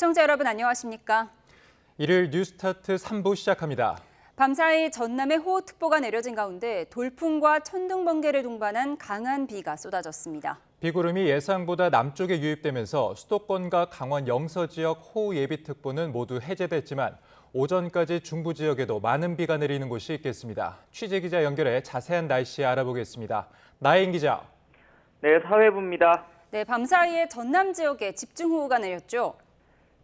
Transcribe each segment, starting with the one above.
시청자 여러분 안녕하십니까? 일요일 뉴스타트 3부 시작합니다. 밤사이 전남에 호우특보가 내려진 가운데 돌풍과 천둥, 번개를 동반한 강한 비가 쏟아졌습니다. 비구름이 예상보다 남쪽에 유입되면서 수도권과 강원 영서 지역 호우 예비특보는 모두 해제됐지만 오전까지 중부 지역에도 많은 비가 내리는 곳이 있겠습니다. 취재기자 연결해 자세한 날씨 알아보겠습니다. 나혜인 기자. 네, 사회부입니다. 네, 밤사이에 전남 지역에 집중호우가 내렸죠.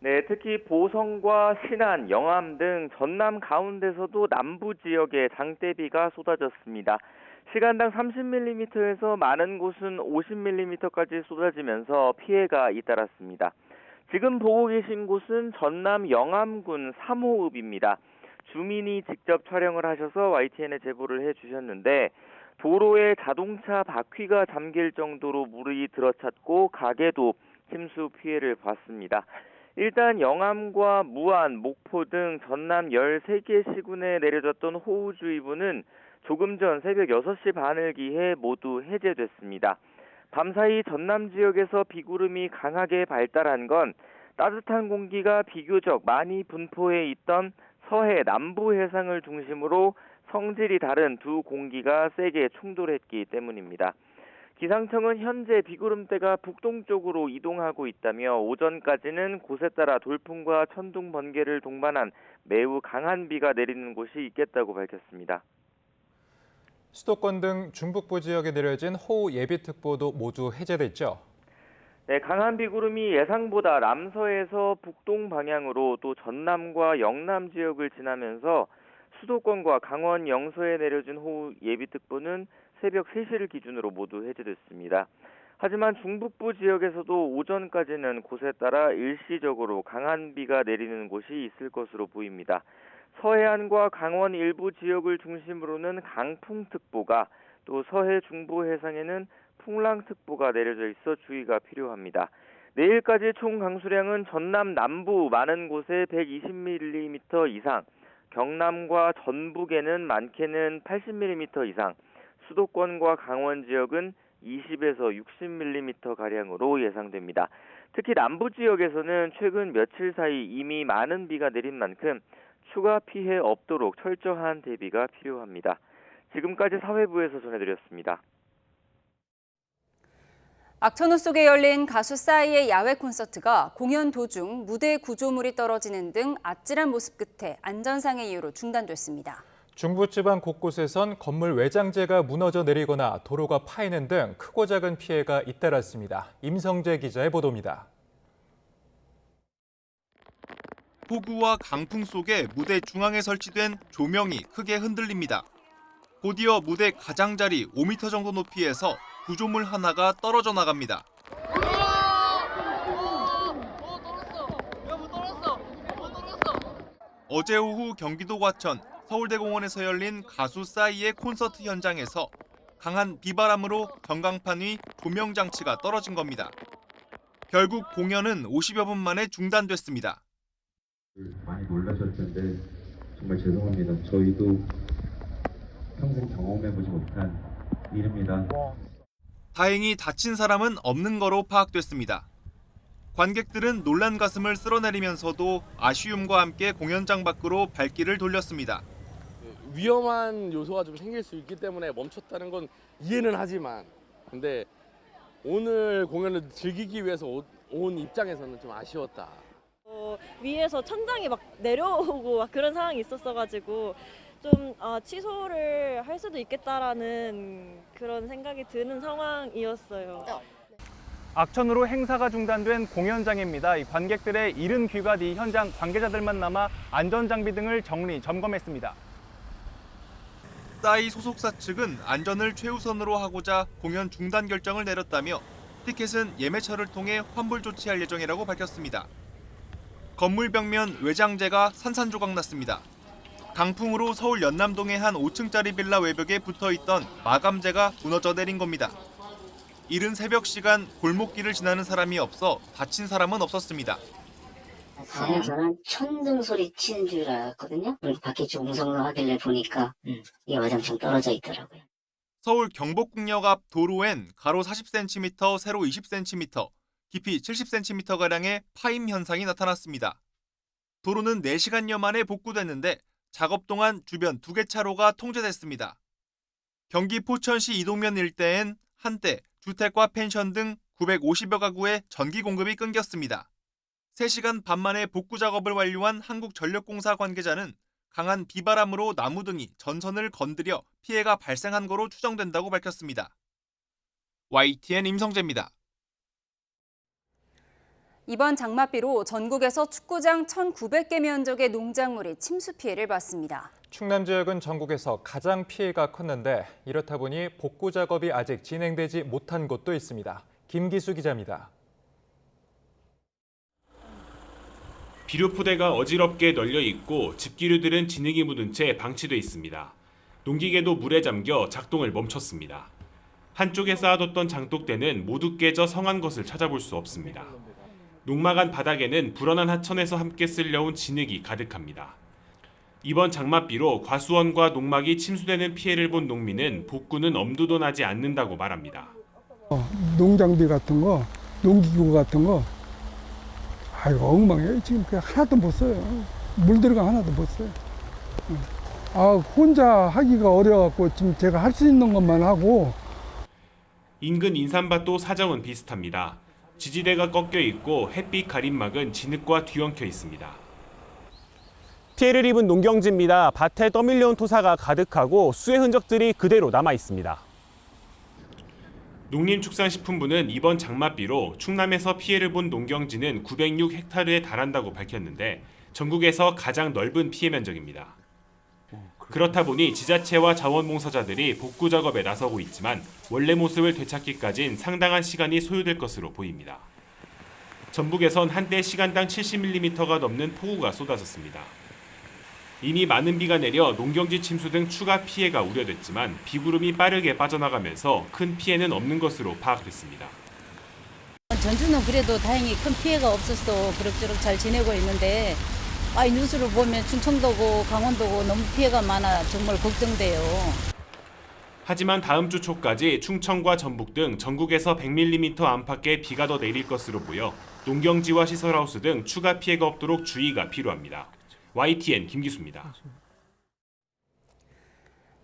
네, 특히 보성과 신안, 영암 등 전남 가운데서도 남부 지역에 장대비가 쏟아졌습니다. 시간당 30mm에서 많은 곳은 50mm까지 쏟아지면서 피해가 잇따랐습니다. 지금 보고 계신 곳은 전남 영암군 삼호읍입니다. 주민이 직접 촬영을 하셔서 YTN에 제보를 해주셨는데 도로에 자동차 바퀴가 잠길 정도로 물이 들어찼고 가게도 침수 피해를 봤습니다. 일단 영암과 무안, 목포 등 전남 13개 시군에 내려졌던 호우주의보는 조금 전 새벽 6시 반을 기해 모두 해제됐습니다. 밤사이 전남 지역에서 비구름이 강하게 발달한 건 따뜻한 공기가 비교적 많이 분포해 있던 서해 남부 해상을 중심으로 성질이 다른 두 공기가 세게 충돌했기 때문입니다. 기상청은 현재 비구름대가 북동쪽으로 이동하고 있다며 오전까지는 곳에 따라 돌풍과 천둥, 번개를 동반한 매우 강한 비가 내리는 곳이 있겠다고 밝혔습니다. 수도권 등 중북부 지역에 내려진 호우 예비특보도 모두 해제됐죠. 네, 강한 비구름이 예상보다 남서에서 북동 방향으로 또 전남과 영남 지역을 지나면서 수도권과 강원 영서에 내려진 호우 예비특보는 새벽 3시를 기준으로 모두 해제됐습니다. 하지만 중북부 지역에서도 오전까지는 곳에 따라 일시적으로 강한 비가 내리는 곳이 있을 것으로 보입니다. 서해안과 강원 일부 지역을 중심으로는 강풍특보가, 또 서해 중부 해상에는 풍랑특보가 내려져 있어 주의가 필요합니다. 내일까지 총 강수량은 전남 남부 많은 곳에 120mm 이상, 경남과 전북에는 많게는 80mm 이상, 수도권과 강원 지역은 20에서 60mm가량으로 예상됩니다. 특히 남부 지역에서는 최근 며칠 사이 이미 많은 비가 내린 만큼 추가 피해 없도록 철저한 대비가 필요합니다. 지금까지 사회부에서 전해드렸습니다. 악천후 속에 열린 가수 싸이의 야외 콘서트가 공연 도중 무대 구조물이 떨어지는 등 아찔한 모습 끝에 안전상의 이유로 중단됐습니다. 중부지방 곳곳에선 건물 외장재가 무너져 내리거나 도로가 파이는 등 크고 작은 피해가 잇따랐습니다. 임성재 기자의 보도입니다. 폭우와 강풍 속에 무대 중앙에 설치된 조명이 크게 흔들립니다. 곧이어 무대 가장자리 5m 정도 높이에서 구조물 하나가 떨어져 나갑니다. 어제 오후 경기도 과천 서울대공원에서 열린 가수 싸이의 콘서트 현장에서 강한 비바람으로 전광판 위 조명 장치가 떨어진 겁니다. 결국 공연은 50여 분 만에 중단됐습니다. 많이 놀라셨을 텐데 정말 죄송합니다. 저희도 평생 경험해보지 못한 일입니다. 다행히 다친 사람은 없는 거로 파악됐습니다. 관객들은 놀란 가슴을 쓸어내리면서도 아쉬움과 함께 공연장 밖으로 발길을 돌렸습니다. 위험한 요소가 좀 생길 수 있기 때문에 멈췄다는 건 이해는 하지만 근데 오늘 공연을 즐기기 위해서 온 입장에서는 좀 아쉬웠다. 위에서 천장이 막 내려오고 막 그런 상황이 있었어가지고 좀 취소를 할 수도 있겠다라는 그런 생각이 드는 상황이었어요. 악천후로 행사가 중단된 공연장입니다. 이 관객들의 이른 귀가 뒤 현장 관계자들만 남아 안전장비 등을 정리, 점검했습니다. 싸이 소속사 측은 안전을 최우선으로 하고자 공연 중단 결정을 내렸다며 티켓은 예매처를 통해 환불 조치할 예정이라고 밝혔습니다. 건물 벽면 외장재가 산산조각 났습니다. 강풍으로 서울 연남동의 한 5층짜리 빌라 외벽에 붙어있던 마감재가 무너져 내린 겁니다. 이른 새벽 시간 골목길을 지나는 사람이 없어 다친 사람은 없었습니다. 안에서는 천둥 소리 치는 줄 알았거든요. 밖에 종성하길래 보니까 이게 와장창 떨어져 있더라고요. 서울 경복궁역 앞 도로엔 가로 40cm, 세로 20cm, 깊이 70cm가량의 파임 현상이 나타났습니다. 도로는 4시간여 만에 복구됐는데 작업 동안 주변 2개 차로가 통제됐습니다. 경기 포천시 이동면 일대엔 한때 주택과 펜션 등 950여 가구에 전기 공급이 끊겼습니다. 3시간 반 만에 복구 작업을 완료한 한국전력공사 관계자는 강한 비바람으로 나무 등이 전선을 건드려 피해가 발생한 거로 추정된다고 밝혔습니다. YTN 임성재입니다. 이번 장맛비로 전국에서 축구장 1,900개 면적의 농작물이 침수 피해를 봤습니다. 충남 지역은 전국에서 가장 피해가 컸는데 이렇다 보니 복구 작업이 아직 진행되지 못한 곳도 있습니다. 김기수 기자입니다. 비료포대가 어지럽게 널려 있고 집기류들은 진흙이 묻은 채 방치돼 있습니다. 농기계도 물에 잠겨 작동을 멈췄습니다. 한쪽에 쌓아뒀던 장독대는 모두 깨져 성한 것을 찾아볼 수 없습니다. 농막안 바닥에는 불어난 하천에서 함께 쓸려온 진흙이 가득합니다. 이번 장맛비로 과수원과 농막이 침수되는 피해를 본 농민은 복구는 엄두도 나지 않는다고 말합니다. 농장비 같은 거, 농기구 같은 거, 아이고 엉망이에요. 지금 그냥 하나도 못 써요. 물 들어가 하나도 못 써요. 혼자 하기가 어려워갖고 지금 제가 할 수 있는 것만 하고. 인근 인삼밭도 사정은 비슷합니다. 지지대가 꺾여 있고 햇빛 가림막은 진흙과 뒤엉켜 있습니다. 피해를 입은 농경지입니다. 밭에 떠밀려온 토사가 가득하고 수의 흔적들이 그대로 남아 있습니다. 농림축산식품부는 이번 장맛비로 충남에서 피해를 본 농경지는 906헥타르에 달한다고 밝혔는데 전국에서 가장 넓은 피해 면적입니다. 그렇다 보니 지자체와 자원봉사자들이 복구 작업에 나서고 있지만 원래 모습을 되찾기까진 상당한 시간이 소요될 것으로 보입니다. 전북에선 한때 시간당 70mm가 넘는 폭우가 쏟아졌습니다. 이미 많은 비가 내려 농경지 침수 등 추가 피해가 우려됐지만 비구름이 빠르게 빠져나가면서 큰 피해는 없는 것으로 파악됐습니다. 전주는 그래도 다행히 큰 피해가 없어서 그럭저럭 잘 지내고 있는데 이 뉴스를 보면 충청도고 강원도고 너무 피해가 많아 정말 걱정돼요. 하지만 다음 주 초까지 충청과 전북 등 전국에서 100mm 안팎의 비가 더 내릴 것으로 보여 농경지와 시설하우스 등 추가 피해가 없도록 주의가 필요합니다. YTN 김기수입니다.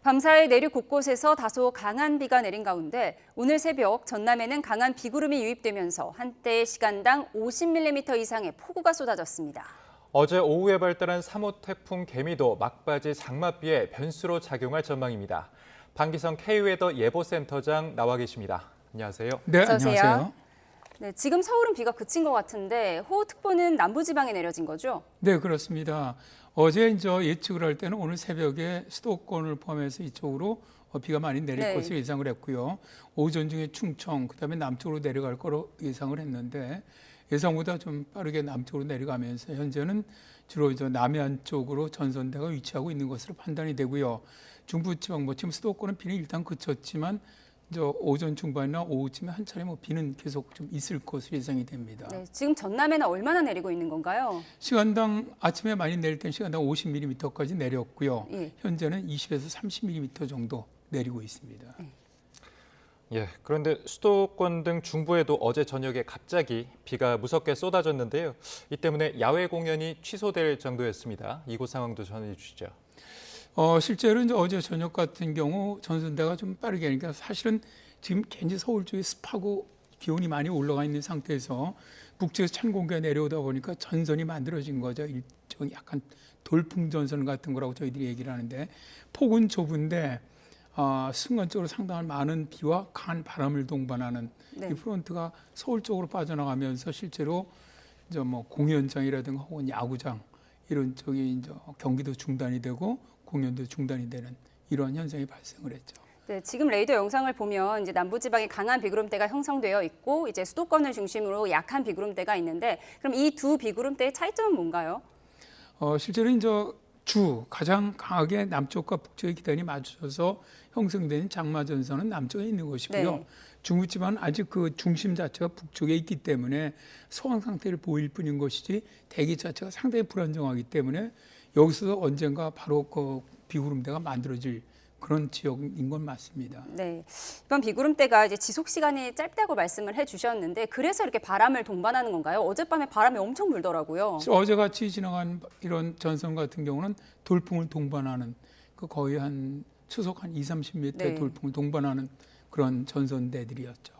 밤사이 내륙 곳곳에서 다소 강한 비가 내린 가운데 오늘 새벽 전남에는 강한 비구름이 유입되면서 한때 시간당 50mm 이상의 폭우가 쏟아졌습니다. 어제 오후에 발달한 3호 태풍 개미도 막바지 장맛비에 변수로 작용할 전망입니다. 방기성 K웨더 예보센터장 나와 계십니다. 안녕하세요. 네, 안녕하세요. 네, 지금 서울은 비가 그친 것 같은데 호우특보는 남부지방에 내려진 거죠? 네, 그렇습니다. 어제 이제 예측을 할 때는 오늘 새벽에 수도권을 포함해서 이쪽으로 비가 많이 내릴 것을 예상을 했고요. 오전 중에 충청, 그다음에 남쪽으로 내려갈 거로 예상을 했는데 예상보다 좀 빠르게 남쪽으로 내려가면서 현재는 주로 이제 남해안 쪽으로 전선대가 위치하고 있는 것으로 판단이 되고요. 중부지방 지금 수도권은 비는 일단 그쳤지만 이제 오전 중반이나 오후쯤에 한 차례 비는 계속 좀 있을 것으로 예상이 됩니다. 네, 지금 전남에는 얼마나 내리고 있는 건가요? 시간당 아침에 많이 내릴 때는 시간당 50mm까지 내렸고요. 예. 현재는 20에서 30mm 정도 내리고 있습니다. 예, 그런데 수도권 등 중부에도 어제 저녁에 갑자기 비가 무섭게 쏟아졌는데요. 이 때문에 야외 공연이 취소될 정도였습니다. 이곳 상황도 전해주시죠. 실제로 이제 어제 저녁 같은 경우 전선대가 좀 빠르게, 그러니까 사실은 지금 굉장히 서울 쪽에 습하고 기온이 많이 올라가 있는 상태에서 북쪽에서 찬 공기가 내려오다 보니까 전선이 만들어진 거죠. 일종 약간 돌풍 전선 같은 거라고 저희들이 얘기를 하는데 폭은 좁은데 순간적으로 상당한 많은 비와 강한 바람을 동반하는 이 프론트가 서울 쪽으로 빠져나가면서 실제로 이제 공연장이라든가 혹은 야구장 이런 쪽이 이제 경기도 중단이 되고 공연도 중단이 되는 이러한 현상이 발생을 했죠. 네, 지금 레이더 영상을 보면 이제 남부지방에 강한 비구름대가 형성되어 있고 이제 수도권을 중심으로 약한 비구름대가 있는데 그럼 이 두 비구름대의 차이점은 뭔가요? 실제로 이제 가장 강하게 남쪽과 북쪽의 기단이 맞춰서 형성되는 장마전선은 남쪽에 있는 것이고요. 중부지방은 아직 그 중심 자체가 북쪽에 있기 때문에 소강 상태를 보일 뿐인 것이지 대기 자체가 상당히 불안정하기 때문에 여기서 언젠가 바로 그 비구름대가 만들어질 그런 지역인 건 맞습니다. 네, 이번 비구름대가 이제 지속 시간이 짧다고 말씀을 해주셨는데 그래서 이렇게 바람을 동반하는 건가요? 어젯밤에 바람이 엄청 불더라고요. 어제같이 지나간 이런 전선 같은 경우는 돌풍을 동반하는 그 거의 한 초속 한 20-30m의 네. 돌풍을 동반하는 그런 전선대들이었죠.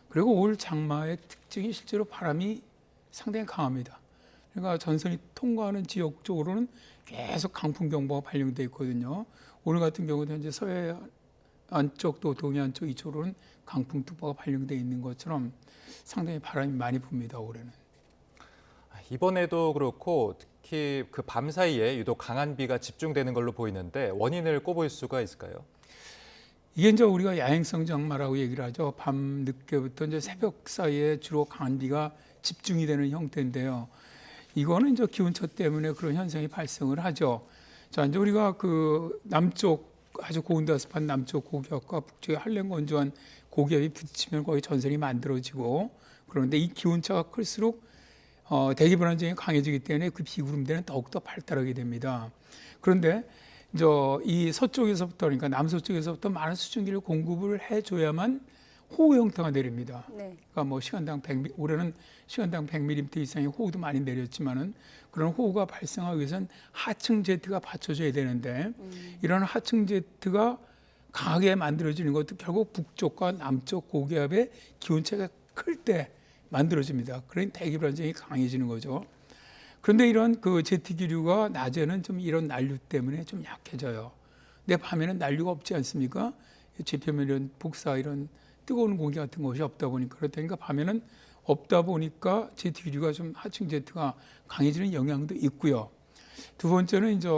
그리고 올 장마의 특징이 실제로 바람이 상당히 강합니다. 그러니까 전선이 통과하는 지역 쪽으로는 계속 강풍 경보가 발령돼 있거든요. 오늘 같은 경우도 현재 서해 안쪽 또 동해안 쪽 이쪽으로는 강풍특보가 발령돼 있는 것처럼 상당히 바람이 많이 붑니다. 올해는. 이번에도 그렇고 특히 그 밤 사이에 유독 강한 비가 집중되는 걸로 보이는데 원인을 꼽을 수가 있을까요? 이게 이제 우리가 야행성 장마라고 얘기를 하죠. 밤 늦게부터 이제 새벽 사이에 주로 강한 비가 집중이 되는 형태인데요. 이거는 이제 기온차 때문에 그런 현상이 발생을 하죠. 자, 이제 우리가 그 남쪽 아주 고온다습한 남쪽 고기압과 북쪽의 한랭 건조한 고기압이 부딪히면 거의 전선이 만들어지고, 그런데 이 기온차가 클수록 대기 불안정이 강해지기 때문에 그 비구름대는 더욱더 발달하게 됩니다. 그런데 이제 이 서쪽에서부터, 그러니까 남서쪽에서부터 많은 수증기를 공급을 해줘야만 호우 형태가 내립니다. 네. 그러니까 뭐 올해는 시간당 100mm 이상의 호우도 많이 내렸지만은 그런 호우가 발생하기 위해서는 하층 제트가 받쳐줘야 되는데 이런 하층 제트가 강하게 만들어지는 것도 결국 북쪽과 남쪽 고기압의 기온차가 클 때 만들어집니다. 그러니 대기 불안정이 강해지는 거죠. 그런데 이런 그 제트 기류가 낮에는 좀 이런 난류 때문에 좀 약해져요. 근데 밤에는 난류가 없지 않습니까? 지표면 이런 복사 이런 뜨거운 공기 같은 것이 없다 보니까, 그렇다니까 밤에는 없다 보니까 제트 기류가 좀 하층 제트가 강해지는 영향도 있고요. 두 번째는 이제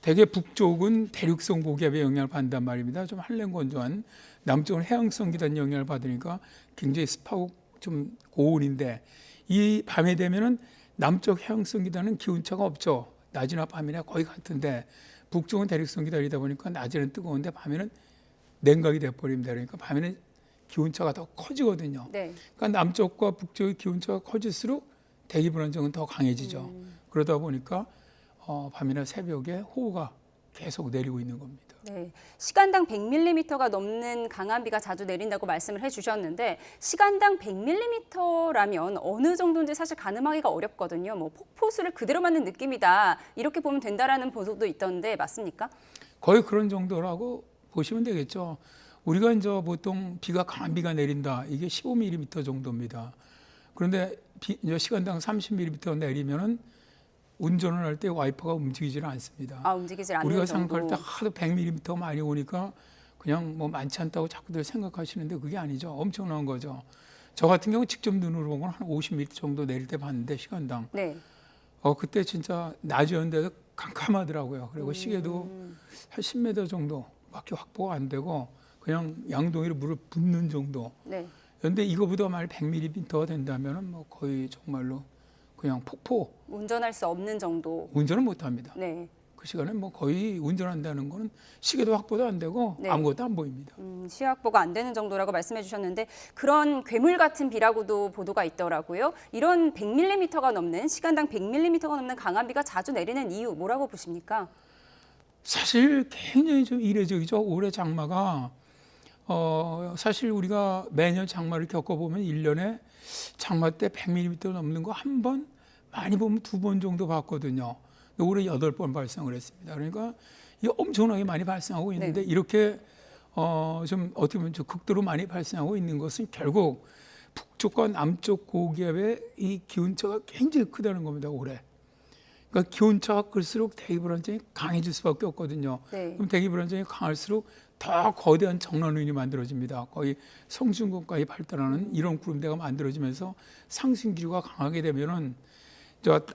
대개 북쪽은 대륙성 고기압의 영향을 받는단 말입니다. 좀 한랭 건조한 남쪽은 해양성 기단 영향을 받으니까 굉장히 습하고 좀 고온인데, 이 밤에 되면은 남쪽 해양성 기단은 기온차가 없죠. 낮이나 밤이나 거의 같은데 북쪽은 대륙성 기단이다 보니까 낮에는 뜨거운데 밤에는 냉각이 돼버립니다. 그러니까 밤에는 기온차가 더 커지거든요. 네. 그러니까 남쪽과 북쪽의 기온차가 커질수록 대기 불안정은 더 강해지죠. 그러다 보니까 밤이나 새벽에 호우가 계속 내리고 있는 겁니다. 네, 시간당 100mm가 넘는 강한 비가 자주 내린다고 말씀을 해주셨는데 시간당 100mm라면 어느 정도인지 사실 가늠하기가 어렵거든요. 뭐 폭포수를 그대로 맞는 느낌이다, 이렇게 보면 된다라는 보도도 있던데 맞습니까? 거의 그런 정도라고 보시면 되겠죠. 우리가 이제 보통 비가 강한 비가 내린다, 이게 15mm 정도입니다. 그런데 이제 시간당 30mm 내리면은 운전을 할 때 와이퍼가 움직이질 않습니다. 움직이질 않는 우리가 정도. 생각할 때 하도 100mm 많이 오니까 그냥 뭐 많지 않다고 자꾸들 생각하시는데 그게 아니죠. 엄청난 거죠. 저 같은 경우 직접 눈으로 본 건 한 50mm 정도 내릴 때 봤는데 시간당. 네. 그때 진짜 낮이었는데도 캄캄하더라고요. 그리고 시계도 한 10m 정도밖에 확보가 안 되고 그냥 양동이로 물을 붓는 정도. 네. 그런데 이거보다 만약 100mm가 된다면은 뭐 거의 정말로 그냥 폭포. 운전할 수 없는 정도. 운전을 못 합니다. 네. 그 시간에 뭐 거의 운전한다는 거는 시계도 확보도 안 되고 네. 아무것도 안 보입니다. 시야 확보가 안 되는 정도라고 말씀해 주셨는데 그런 괴물 같은 비라고도 보도가 있더라고요. 이런 100mm가 넘는, 시간당 100mm가 넘는 강한 비가 자주 내리는 이유 뭐라고 보십니까? 사실 굉장히 좀 이례적이죠. 올해 장마가 사실 우리가 매년 장마를 겪어보면 1년에 장마 때 100mm 넘는 거 한 번, 많이 보면 2번 정도 봤거든요. 올해 8번 발생을 했습니다. 그러니까 이게 엄청나게 많이 발생하고 있는데 네. 이렇게 좀 어떻게 보면 좀 극도로 많이 발생하고 있는 것은 결국 북쪽과 남쪽 고기압의 이 기온차가 굉장히 크다는 겁니다. 올해. 그러니까 기온차가 클수록 대기 불안정이 강해질 수밖에 없거든요. 네. 그럼 대기 불안정이 강할수록 더 거대한 정란우인이 만들어집니다. 거의 성층권까지 발달하는 이런 구름대가 만들어지면서 상승 기류가 강하게 되면은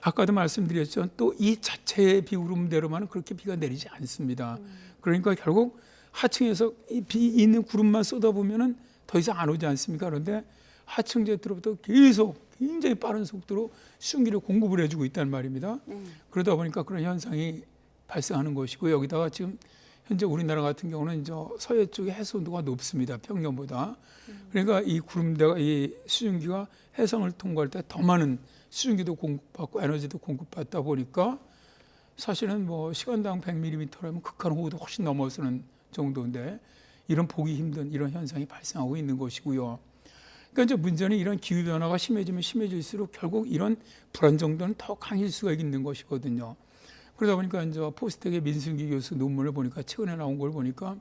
아까도 말씀드렸죠. 또 이 자체의 비구름대로만은 그렇게 비가 내리지 않습니다. 그러니까 결국 하층에서 이 비 있는 구름만 쏟아보면은 더 이상 안 오지 않습니까? 그런데 하층 제트로부터 계속 굉장히 빠른 속도로 수증기를 공급을 해주고 있다는 말입니다. 그러다 보니까 그런 현상이 발생하는 것이고, 여기다가 지금 현재 우리나라 같은 경우는 이제 서해 쪽에 해수온도가 높습니다. 평년보다. 그러니까 이 구름대가, 이 수증기가 해상을 통과할 때 더 많은 수증기도 공급받고 에너지도 공급받다 보니까 사실은 뭐 시간당 100mm라면 극한 호우도 훨씬 넘어서는 정도인데 이런 보기 힘든 이런 현상이 발생하고 있는 것이고요. 그러니까 이제 문제는 이런 기후 변화가 심해지면 심해질수록 결국 이런 불안 정도는 더 강해질 수가 있는 것이거든요. 그러다 보니까 이제 포스텍의 민승기 교수 논문을 보니까 최근에 나온 걸 보니까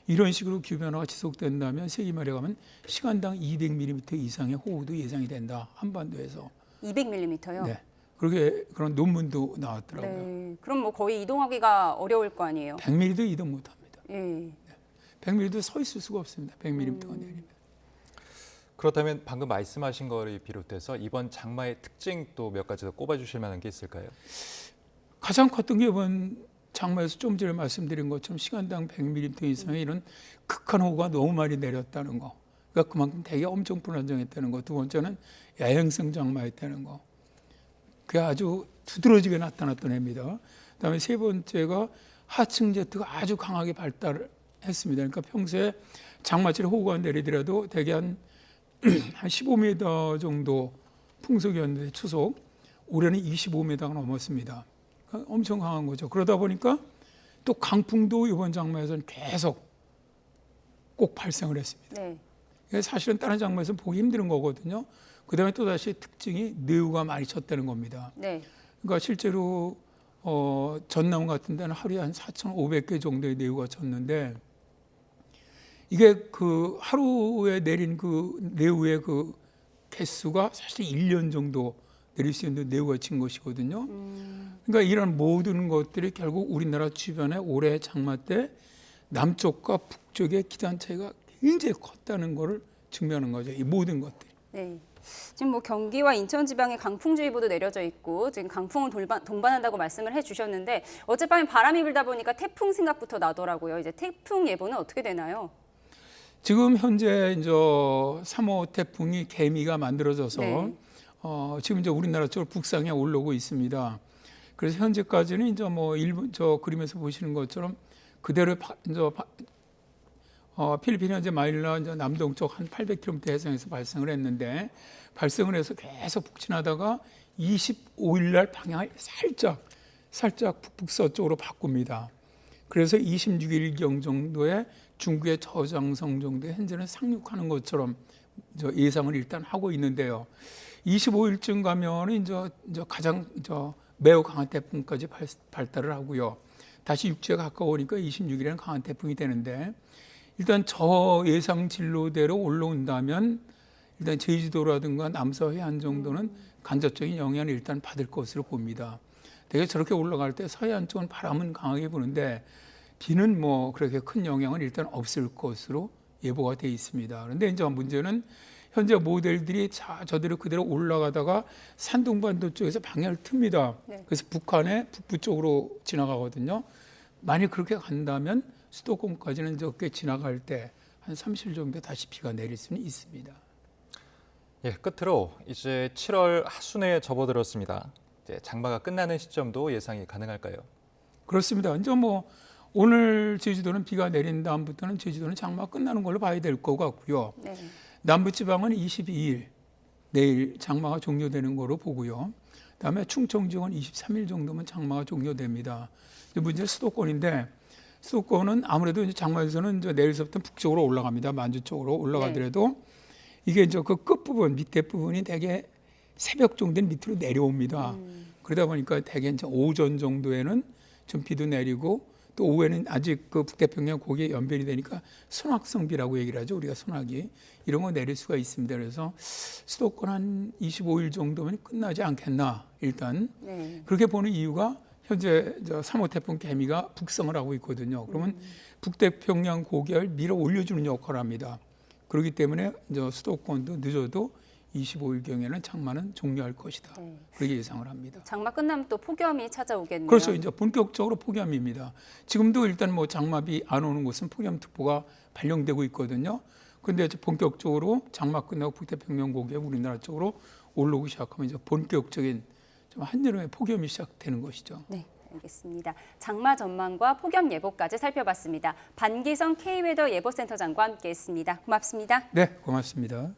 이런 식으로 기후 변화가 지속된다면 세기 말에 가면 시간당 200mm 이상의 호우도 예상이 된다. 한반도에서. 200mm요? 네. 그렇게 그런 논문도 나왔더라고요. 네. 그럼 뭐 거의 이동하기가 어려울 거 아니에요? 100mm도 이동 못 합니다. 예. 네. 100mm도 서 있을 수가 없습니다. 100mm가 내리면. 그렇다면 방금 말씀하신 거를 비롯해서 이번 장마의 특징 또 몇 가지 더 꼽아주실 만한 게 있을까요? 가장 컸던 게 이번 장마에서 좀 전에 말씀드린 것처럼 시간당 100mm 이상의 이런 극한 호우가 너무 많이 내렸다는 거. 그러니까 그만큼 대기 엄청 불안정했다는 거. 두 번째는 야행성 장마였다는 거. 그게 아주 두드러지게 나타났던 해입니다. 그다음에 세 번째가 하층 제트가 아주 강하게 발달했습니다. 그러니까 평소에 장마철에 호우가 내리더라도 대개 한 15m 정도 풍속이었는데 추속 올해는 25m가 넘었습니다. 그러니까 엄청 강한 거죠. 그러다 보니까 또 강풍도 이번 장마에서는 계속 꼭 발생을 했습니다. 네. 사실은 다른 장마에서는 보기 힘든 거거든요. 그다음에 또 다시 특징이 뇌우가 많이 쳤다는 겁니다. 네. 그러니까 실제로 전남 같은 데는 하루에 한 4,500개 정도의 뇌우가 쳤는데 이게 그 하루에 내린 그 뇌우의 그 개수가 사실 1년 정도 내릴 수 있는 뇌우가 친 것이거든요. 그러니까 이런 모든 것들이 결국 우리나라 주변에 올해 장마 때 남쪽과 북쪽의 기단 차이가 굉장히 컸다는 것을 증명하는 거죠. 이 모든 것들이. 네. 지금 뭐 경기와 인천 지방에 강풍주의보도 내려져 있고 지금 강풍은 동반한다고 말씀을 해주셨는데 어젯밤에 바람이 불다 보니까 태풍 생각부터 나더라고요. 이제 태풍 예보는 어떻게 되나요? 지금 현재 이제 3호 태풍이 개미가 만들어져서 네. 지금 이제 우리나라 쪽으로 북상에 올라오고 있습니다. 그래서 현재까지는 이제 뭐 일본 저 그림에서 보시는 것처럼 그대로 필리핀 현재 마닐라 이제 남동쪽 한 800km 해상에서 발생을 했는데 발생을 해서 계속 북진하다가 25일 날 방향을 살짝 북북서쪽으로 바꿉니다. 그래서 26일경 정도에 중국의 저장성 정도에 현재는 상륙하는 것처럼 예상을 일단 하고 있는데요. 25일쯤 가면 이제 가장 매우 강한 태풍까지 발달을 하고요. 다시 육지에 가까우니까 26일에는 강한 태풍이 되는데 일단 저 예상 진로대로 올라온다면 일단 제주도라든가 남서 해안 정도는 간접적인 영향을 일단 받을 것으로 봅니다. 되게 저렇게 올라갈 때 서해안 쪽은 바람은 강하게 부는데 비는 뭐 그렇게 큰 영향은 일단 없을 것으로 예보가 돼 있습니다. 그런데 이제 문제는 현재 모델들이 저대로 그대로 올라가다가 산둥반도 쪽에서 방향을 틉니다. 네. 그래서 북한의 북부 쪽으로 지나가거든요. 만약 그렇게 간다면 수도권까지는 꽤 지나갈 때 한 30일 정도 다시 비가 내릴 수는 있습니다. 예, 끝으로 이제 7월 하순에 접어들었습니다. 이제 장마가 끝나는 시점도 예상이 가능할까요? 그렇습니다. 이제 뭐 오늘 제주도는 비가 내린 다음부터는 제주도는 장마가 끝나는 걸로 봐야 될 것 같고요. 네. 남부지방은 22일 내일 장마가 종료되는 거로 보고요. 그다음에 충청 지역은 23일 정도면 장마가 종료됩니다. 문제는 수도권인데 수도권은 아무래도 이제 장마에서는 이제 내일서부터 북쪽으로 올라갑니다. 만주 쪽으로 올라가더라도 네. 이게 이제 그 끝부분 밑에 부분이 대개 새벽 정도는 밑으로 내려옵니다. 그러다 보니까 대개 이제 오전 정도에는 좀 비도 내리고 또 오후에는 아직 그 북태평양 고기에 연변이 되니까 순학성 비라고 얘기를 하죠. 우리가 순학이 이런 거 내릴 수가 있습니다. 그래서 수도권 한 25일 정도면 끝나지 않겠나 일단 네. 그렇게 보는 이유가 현재 3호 태풍 개미가 북상을 하고 있거든요. 그러면 북태평양 고기를 밀어 올려주는 역할을 합니다. 그렇기 때문에 이제 수도권도 늦어도 25일경에는 장마는 종료할 것이다. 네. 그렇게 예상을 합니다. 장마 끝나면 또 폭염이 찾아오겠네요. 그렇죠. 이제 본격적으로 폭염입니다. 지금도 일단 뭐 장마비 안 오는 곳은 폭염특보가 발령되고 있거든요. 그런데 이제 본격적으로 장마 끝나고 북태평양 고기가 우리나라 쪽으로 올라오기 시작하면 이제 본격적인 좀 한여름의 폭염이 시작되는 것이죠. 네. 알겠습니다. 장마 전망과 폭염 예보까지 살펴봤습니다. 반기성 K웨더 예보센터장과 함께했습니다. 고맙습니다. 네, 고맙습니다.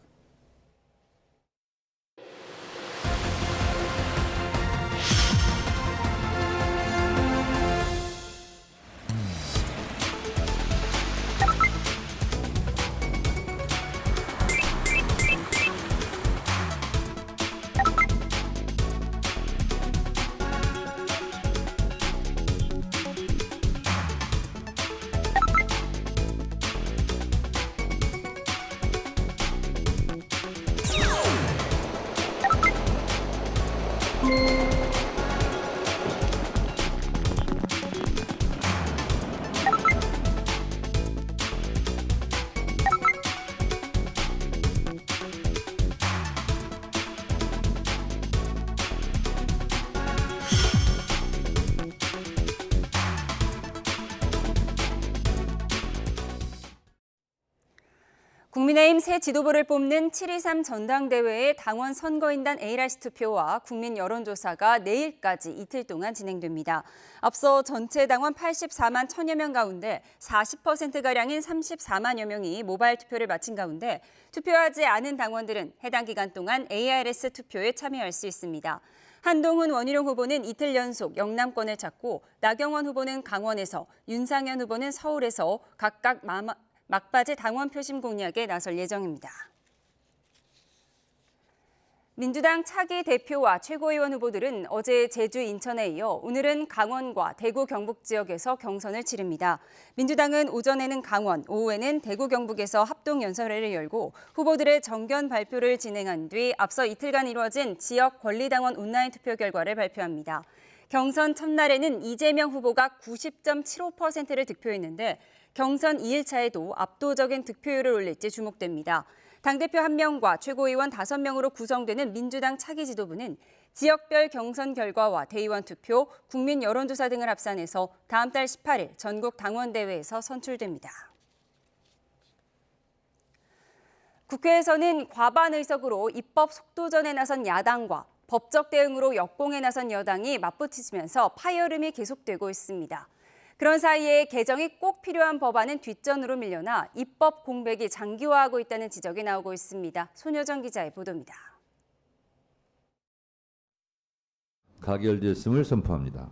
국민의힘 새 지도부를 뽑는 7.23 전당대회의 당원 선거인단 ARS 투표와 국민 여론조사가 내일까지 이틀 동안 진행됩니다. 앞서 전체 당원 84만 1천여 명 가운데 40%가량인 34만여 명이 모바일 투표를 마친 가운데 투표하지 않은 당원들은 해당 기간 동안 ARS 투표에 참여할 수 있습니다. 한동훈, 원희룡 후보는 이틀 연속 영남권을 찾고 나경원 후보는 강원에서, 윤상현 후보는 서울에서 각각 막바지 당원 표심 공략에 나설 예정입니다. 민주당 차기 대표와 최고위원 후보들은 어제 제주, 인천에 이어 오늘은 강원과 대구, 경북 지역에서 경선을 치릅니다. 민주당은 오전에는 강원, 오후에는 대구, 경북에서 합동연설회를 열고 후보들의 정견 발표를 진행한 뒤 앞서 이틀간 이루어진 지역 권리당원 온라인 투표 결과를 발표합니다. 경선 첫날에는 이재명 후보가 90.75%를 득표했는데 경선 2일차에도 압도적인 득표율을 올릴지 주목됩니다. 당대표 1명과 최고위원 5명으로 구성되는 민주당 차기 지도부는 지역별 경선 결과와 대의원 투표, 국민 여론조사 등을 합산해서 다음 달 18일 전국 당원대회에서 선출됩니다. 국회에서는 과반 의석으로 입법 속도전에 나선 야당과 법적 대응으로 역공에 나선 여당이 맞붙으면서 파열음이 계속되고 있습니다. 그런 사이에 개정이 꼭 필요한 법안은 뒷전으로 밀려나 입법 공백이 장기화하고 있다는 지적이 나오고 있습니다. 손효정 기자의 보도입니다. 가결되었음을 선포합니다.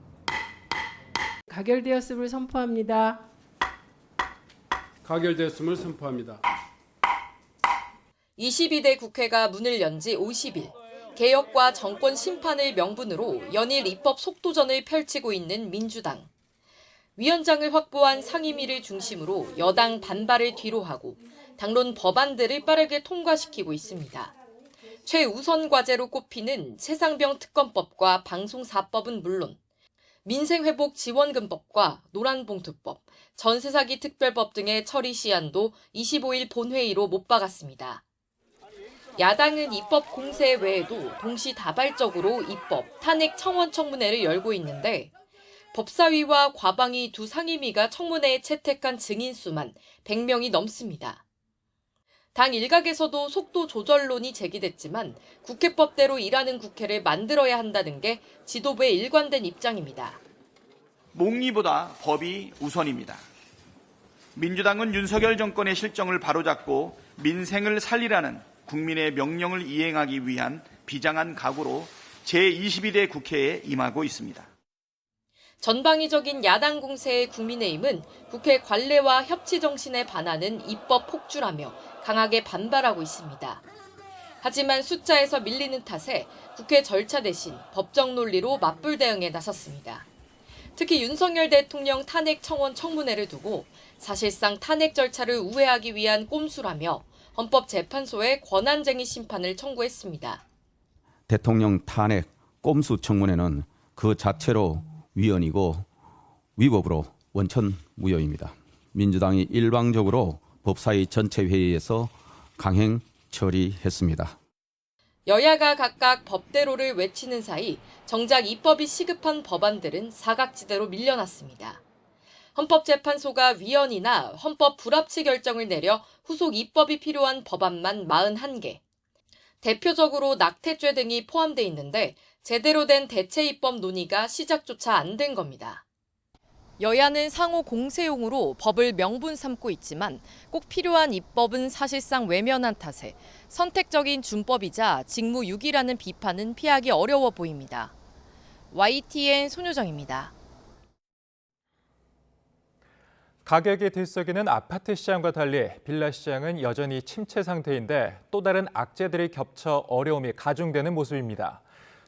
가결되었음을 선포합니다. 가결되었음을 선포합니다. 22대 국회가 문을 연 지 50일. 개혁과 정권 심판을 명분으로 연일 입법 속도전을 펼치고 있는 민주당. 위원장을 확보한 상임위를 중심으로 여당 반발을 뒤로하고 당론 법안들을 빠르게 통과시키고 있습니다. 최우선 과제로 꼽히는 최상병 특검법과 방송사법은 물론 민생회복 지원금법과 노란봉투법, 전세사기 특별법 등의 처리 시한도 25일 본회의로 못 박았습니다. 야당은 입법 공세 외에도 동시다발적으로 입법, 탄핵 청원 청문회를 열고 있는데 법사위와 과방위 두 상임위가 청문회에 채택한 증인 수만 100명이 넘습니다. 당 일각에서도 속도 조절론이 제기됐지만 국회법대로 일하는 국회를 만들어야 한다는 게 지도부의 일관된 입장입니다. 목리보다 법이 우선입니다. 민주당은 윤석열 정권의 실정을 바로잡고 민생을 살리라는 국민의 명령을 이행하기 위한 비장한 각오로 제22대 국회에 임하고 있습니다. 전방위적인 야당 공세의 국민의힘은 국회 관례와 협치 정신에 반하는 입법 폭주라며 강하게 반발하고 있습니다. 하지만 숫자에서 밀리는 탓에 국회 절차 대신 법적 논리로 맞불 대응에 나섰습니다. 특히 윤석열 대통령 탄핵 청원 청문회를 두고 사실상 탄핵 절차를 우회하기 위한 꼼수라며 헌법재판소에 권한쟁의 심판을 청구했습니다. 대통령 탄핵 꼼수 청문회는 그 자체로 위헌이고 위법으로 원천무효입니다. 민주당이 일방적으로 법사위 전체 회의에서 강행 처리했습니다. 여야가 각각 법대로를 외치는 사이 정작 입법이 시급한 법안들은 사각지대로 밀려났습니다. 헌법재판소가 위헌이나 헌법 불합치 결정을 내려 후속 입법이 필요한 법안만 41개. 대표적으로 낙태죄 등이 포함돼 있는데 제대로 된 대체 입법 논의가 시작조차 안 된 겁니다. 여야는 상호 공세용으로 법을 명분 삼고 있지만 꼭 필요한 입법은 사실상 외면한 탓에 선택적인 준법이자 직무유기라는 비판은 피하기 어려워 보입니다. YTN 손효정입니다. 가격이 들썩이는 아파트 시장과 달리 빌라 시장은 여전히 침체 상태인데 또 다른 악재들이 겹쳐 어려움이 가중되는 모습입니다.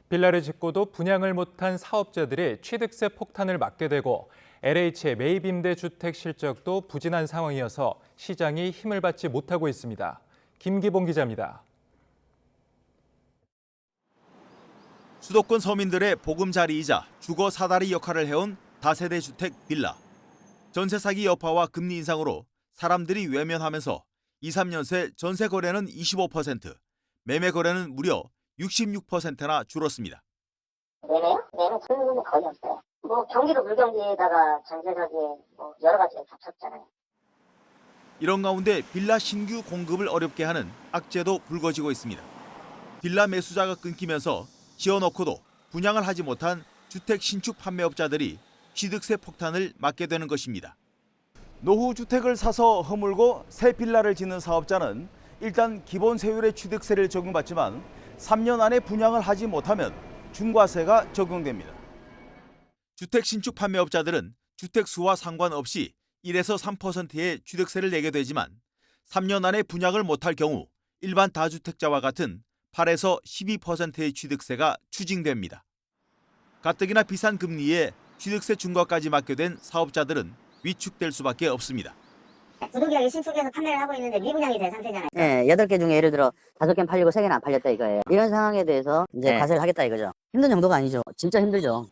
빌라를 짓고도 분양을 못한 사업자들이 취득세 폭탄을 맞게 되고 LH의 매입 임대 주택 실적도 부진한 상황이어서 시장이 힘을 받지 못하고 있습니다. 김기봉 기자입니다. 수도권 서민들의 보금자리이자 주거 사다리 역할을 해온 다세대 주택 빌라. 전세 사기 여파와 금리 인상으로 사람들이 외면하면서 2, 3년 새 전세 거래는 25%, 매매 거래는 무려 66%나 줄었습니다. 매매요? 매매 수요는 거의 없어요. 경기도 불경기에다가 전세적인 여러 가지가 겹쳤잖아요. 이런 가운데 빌라 신규 공급을 어렵게 하는 악재도 불거지고 있습니다. 빌라 매수자가 끊기면서 지어놓고도 분양을 하지 못한 주택 신축 판매업자들이 취득세 폭탄을 맞게 되는 것입니다. 노후 주택을 사서 허물고 새 빌라를 짓는 사업자는 일단 기본 세율의 취득세를 적용받지만 3년 안에 분양을 하지 못하면 중과세가 적용됩니다. 주택 신축 판매업자들은 주택 수와 상관없이 1에서 3%의 취득세를 내게 되지만 3년 안에 분양을 못할 경우 일반 다주택자와 같은 8에서 12%의 취득세가 추징됩니다. 가뜩이나 비싼 금리에 취득세 중과까지 맞게 된 사업자들은 위축될 수밖에 없습니다. 구독이랑 신축해서 판매를 하고 있는데 미분양이 된 상태잖아요. 네, 8개 중에 예를 들어 5개는 팔리고 3개는 안 팔렸다 이거예요. 이런 상황에 대해서 이제 과세를 하겠다 이거죠. 힘든 정도가 아니죠. 진짜 힘들죠.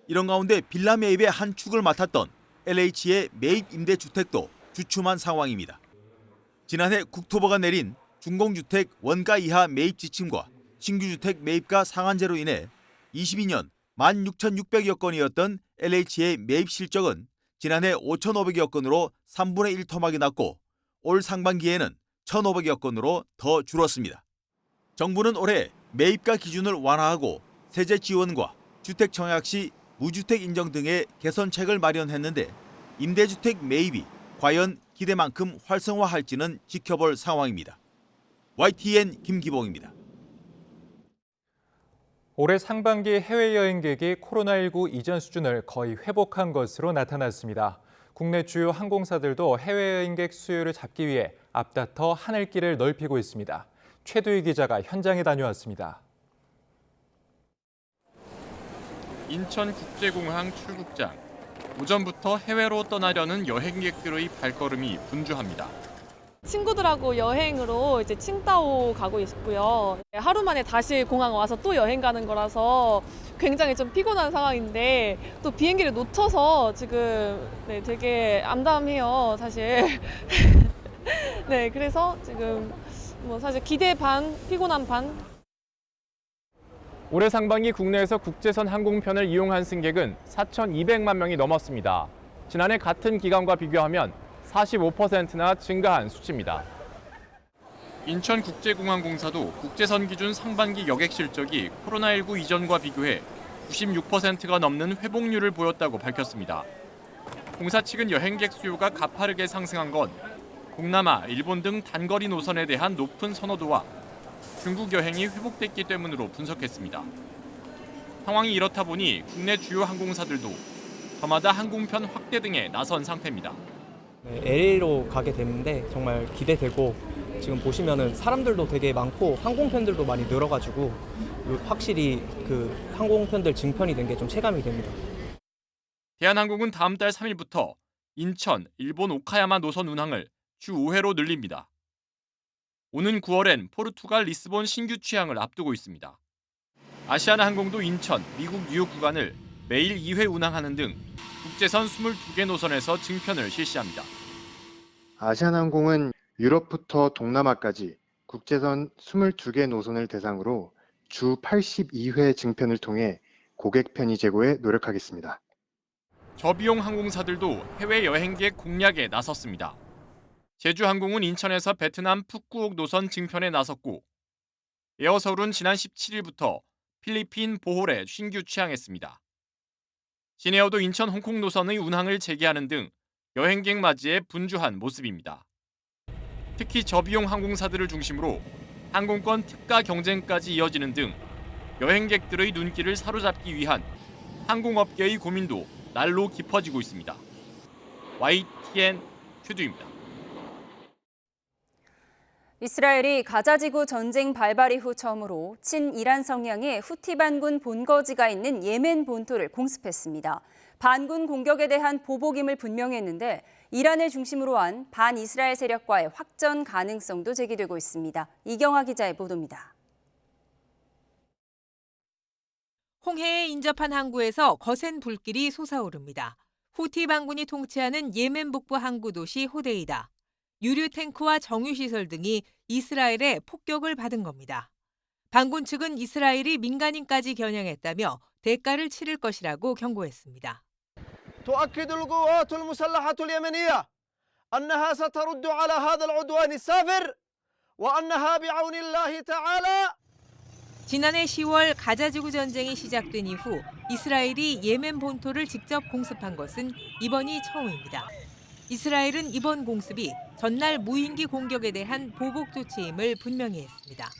이런 가운데 빌라 매입의 한 축을 맡았던 LH의 매입 임대주택도 주춤한 상황입니다. 지난해 국토부가 내린 중공주택 원가 이하 매입 지침과 신규주택 매입가 상한제로 인해 22년 16,600여 건이었던 LH의 매입 실적은 지난해 5,500여 건으로 3분의 1 토막이 났고 올 상반기에는 1,500여 건으로 더 줄었습니다. 정부는 올해 매입가 기준을 완화하고 세제 지원과 주택 청약 시 무주택 인정 등의 개선책을 마련했는데 임대주택 매입이 과연 기대만큼 활성화할지는 지켜볼 상황입니다. YTN 김기봉입니다. 올해 상반기 해외여행객이 코로나19 이전 수준을 거의 회복한 것으로 나타났습니다. 국내 주요 항공사들도 해외여행객 수요를 잡기 위해 앞다퉈 하늘길을 넓히고 있습니다. 최두희 기자가 현장에 다녀왔습니다. 인천국제공항 출국장. 오전부터 해외로 떠나려는 여행객들의 발걸음이 분주합니다. 친구들하고 여행으로 이제 칭다오 가고 있고요. 하루 만에 다시 공항 와서 또 여행 가는 거라서 굉장히 좀 피곤한 상황인데 또 비행기를 놓쳐서 지금 되게 암담해요, 사실. 네, 그래서 지금 뭐 사실 기대 반, 피곤한 반. 올해 상반기 국내에서 국제선 항공편을 이용한 승객은 4,200만 명이 넘었습니다. 지난해 같은 기간과 비교하면 45%나 증가한 수치입니다. 인천국제공항공사도 국제선 기준 상반기 여객 실적이 코로나19 이전과 비교해 96%가 넘는 회복률을 보였다고 밝혔습니다. 공사 측은 여행객 수요가 가파르게 상승한 건 동남아, 일본 등 단거리 노선에 대한 높은 선호도와 중국 여행이 회복됐기 때문으로 분석했습니다. 상황이 이렇다 보니 국내 주요 항공사들도 저마다 항공편 확대 등에 나선 상태입니다. LA로 가게 됐는데 정말 기대되고 지금 보시면은 사람들도 되게 많고 항공편들도 많이 늘어가지고 확실히 그 항공편들 증편이 된 게 좀 체감이 됩니다. 대한항공은 다음 달 3일부터 인천, 일본 오카야마 노선 운항을 주 5회로 늘립니다. 오는 9월엔 포르투갈 리스본 신규 취항을 앞두고 있습니다. 아시아나항공도 인천, 미국 뉴욕 구간을 매일 2회 운항하는 등 국제선 22개 노선에서 증편을 실시합니다. 아시아나항공은 유럽부터 동남아까지 국제선 22개 노선을 대상으로 주 82회 증편을 통해 고객 편의 제고에 노력하겠습니다. 저비용 항공사들도 해외 여행객 공략에 나섰습니다. 제주항공은 인천에서 베트남 푸꾸옥 노선 증편에 나섰고 에어서울은 지난 17일부터 필리핀 보홀에 신규 취항했습니다. 시내어도 인천 홍콩 노선의 운항을 재개하는 등 여행객 맞이에 분주한 모습입니다. 특히 저비용 항공사들을 중심으로 항공권 특가 경쟁까지 이어지는 등 여행객들의 눈길을 사로잡기 위한 항공업계의 고민도 날로 깊어지고 있습니다. YTN 최두입니다. 이스라엘이 가자지구 전쟁 발발 이후 처음으로 친이란 성향의 후티 반군 본거지가 있는 예멘 본토를 공습했습니다. 반군 공격에 대한 보복임을 분명히 했는데 이란을 중심으로 한 반이스라엘 세력과의 확전 가능성도 제기되고 있습니다. 이경화 기자의 보도입니다. 홍해에 인접한 항구에서 거센 불길이 솟아오릅니다. 후티 반군이 통치하는 예멘 북부 항구 도시 호데이다. 유류 탱크와 정유시설 등이 이스라엘의 폭격을 받은 겁니다. 반군 측은 이스라엘이 민간인까지 겨냥했다며 대가를 치를 것이라고 경고했습니다. تؤكد القوات المسلحة اليمنية أنها سترد على هذا العدوان السافر وأنها بعون الله تعالى. 지난해 10월 가자지구 전쟁이 시작된 이후 이스라엘이 예멘 본토를 직접 공습한 것은 이번이 처음입니다. 이스라엘은 이번 공습이 전날 무인기 공격에 대한 보복 조치임을 분명히 했습니다.